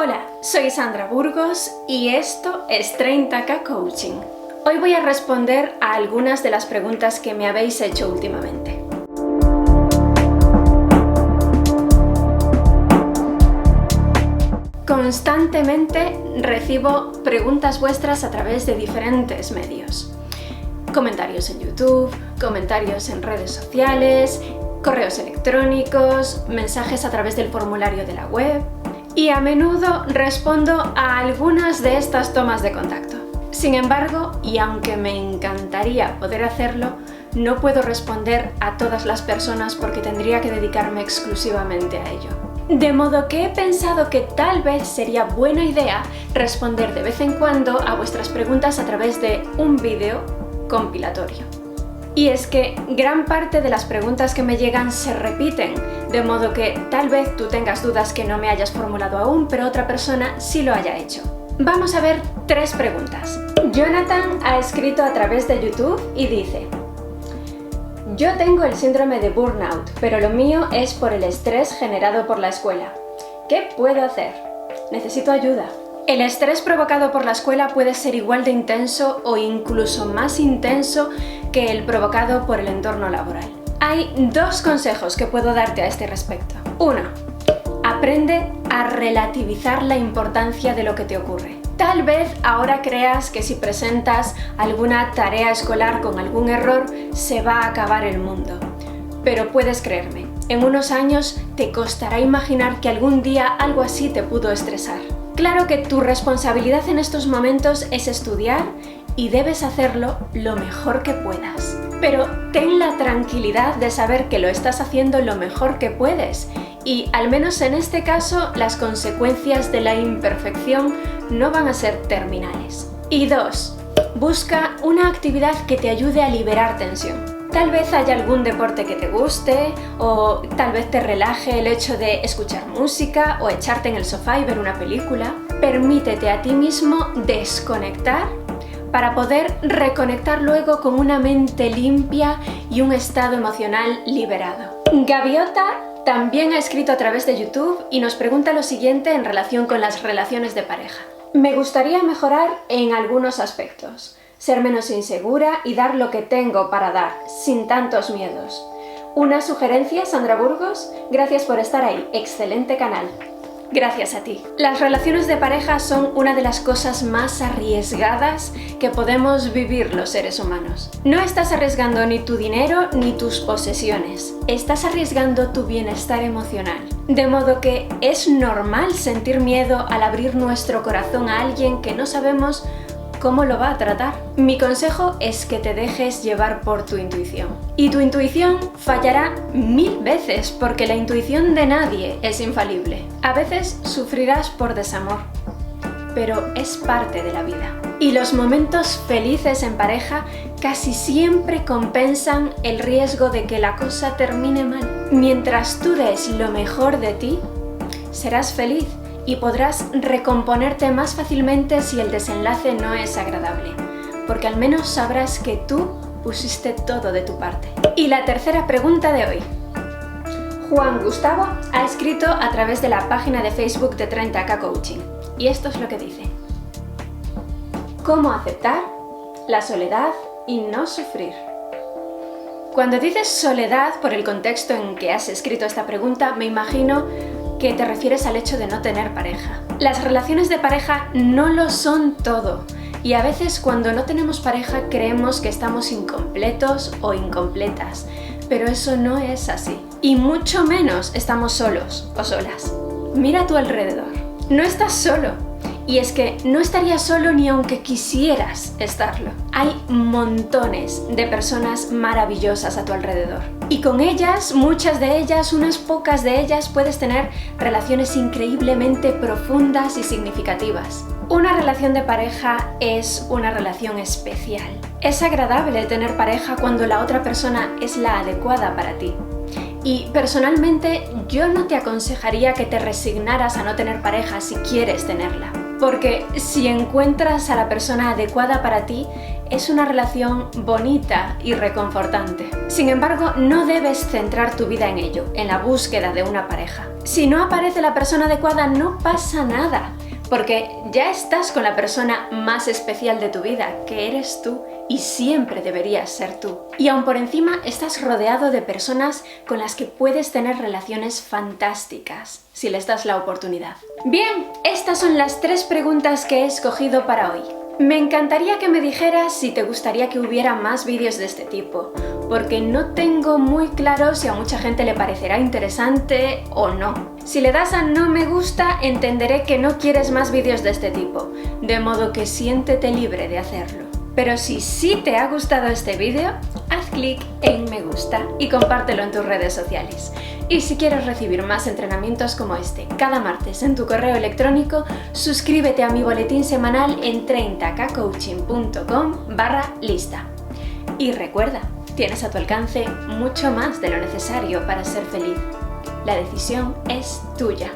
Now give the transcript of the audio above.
Hola, soy Sandra Burgos y esto es 30K Coaching. Hoy voy a responder a algunas de las preguntas que me habéis hecho últimamente. Constantemente recibo preguntas vuestras a través de diferentes medios. Comentarios en YouTube, comentarios en redes sociales, correos electrónicos, mensajes a través del formulario de la web. Y a menudo respondo a algunas de estas tomas de contacto. Sin embargo, y aunque me encantaría poder hacerlo, no puedo responder a todas las personas porque tendría que dedicarme exclusivamente a ello. De modo que he pensado que tal vez sería buena idea responder de vez en cuando a vuestras preguntas a través de un vídeo compilatorio. Y es que gran parte de las preguntas que me llegan se repiten, de modo que tal vez tú tengas dudas que no me hayas formulado aún, pero otra persona sí lo haya hecho. Vamos a ver 3 preguntas. Jonathan ha escrito a través de YouTube y dice: yo tengo el síndrome de burnout, pero lo mío es por el estrés generado por la escuela. ¿Qué puedo hacer? Necesito ayuda. El estrés provocado por la escuela puede ser igual de intenso o incluso más intenso que el provocado por el entorno laboral. Hay 2 consejos que puedo darte a este respecto. 1. Aprende a relativizar la importancia de lo que te ocurre. Tal vez ahora creas que si presentas alguna tarea escolar con algún error se va a acabar el mundo. Pero puedes creerme, en unos años te costará imaginar que algún día algo así te pudo estresar. Claro que tu responsabilidad en estos momentos es estudiar y debes hacerlo lo mejor que puedas. Pero ten la tranquilidad de saber que lo estás haciendo lo mejor que puedes y, al menos en este caso, las consecuencias de la imperfección no van a ser terminales. Y 2. Busca una actividad que te ayude a liberar tensión. Tal vez haya algún deporte que te guste o tal vez te relaje el hecho de escuchar música o echarte en el sofá y ver una película. Permítete a ti mismo desconectar para poder reconectar luego con una mente limpia y un estado emocional liberado. Gaviota también ha escrito a través de YouTube y nos pregunta lo siguiente en relación con las relaciones de pareja. Me gustaría mejorar en algunos aspectos, ser menos insegura y dar lo que tengo para dar, sin tantos miedos. ¿Una sugerencia, Sandra Burgos? Gracias por estar ahí. Excelente canal. Gracias a ti. Las relaciones de pareja son una de las cosas más arriesgadas que podemos vivir los seres humanos. No estás arriesgando ni tu dinero ni tus posesiones. Estás arriesgando tu bienestar emocional. De modo que es normal sentir miedo al abrir nuestro corazón a alguien que no sabemos cómo lo va a tratar. Mi consejo es que te dejes llevar por tu intuición. Y tu intuición fallará 1000 veces porque la intuición de nadie es infalible. A veces sufrirás por desamor, pero es parte de la vida. Y los momentos felices en pareja casi siempre compensan el riesgo de que la cosa termine mal. Mientras tú des lo mejor de ti, serás feliz y podrás recomponerte más fácilmente si el desenlace no es agradable, porque al menos sabrás que tú pusiste todo de tu parte. Y la tercera pregunta de hoy. Juan Gustavo ha escrito a través de la página de Facebook de 30K Coaching, y esto es lo que dice: ¿cómo aceptar la soledad y no sufrir? Cuando dices soledad, por el contexto en que has escrito esta pregunta, me imagino que te refieres al hecho de no tener pareja. Las relaciones de pareja no lo son todo y a veces cuando no tenemos pareja creemos que estamos incompletos o incompletas, pero eso no es así. Y mucho menos estamos solos o solas. Mira a tu alrededor. No estás solo. Y es que no estarías solo ni aunque quisieras estarlo. Hay montones de personas maravillosas a tu alrededor. Y con ellas, muchas de ellas, unas pocas de ellas, puedes tener relaciones increíblemente profundas y significativas. Una relación de pareja es una relación especial. Es agradable tener pareja cuando la otra persona es la adecuada para ti. Y personalmente yo no te aconsejaría que te resignaras a no tener pareja si quieres tenerla. Porque si encuentras a la persona adecuada para ti, es una relación bonita y reconfortante. Sin embargo, no debes centrar tu vida en ello, en la búsqueda de una pareja. Si no aparece la persona adecuada, no pasa nada, porque ya estás con la persona más especial de tu vida, que eres tú, y siempre deberías ser tú. Y aún por encima estás rodeado de personas con las que puedes tener relaciones fantásticas, si les das la oportunidad. Bien, estas son las 3 preguntas que he escogido para hoy. Me encantaría que me dijeras si te gustaría que hubiera más vídeos de este tipo, porque no tengo muy claro si a mucha gente le parecerá interesante o no. Si le das a no me gusta, entenderé que no quieres más vídeos de este tipo, de modo que siéntete libre de hacerlo. Pero si sí te ha gustado este vídeo, haz clic en me gusta y compártelo en tus redes sociales. Y si quieres recibir más entrenamientos como este cada martes en tu correo electrónico, suscríbete a mi boletín semanal en 30kcoaching.com/lista. Y recuerda, tienes a tu alcance mucho más de lo necesario para ser feliz. La decisión es tuya.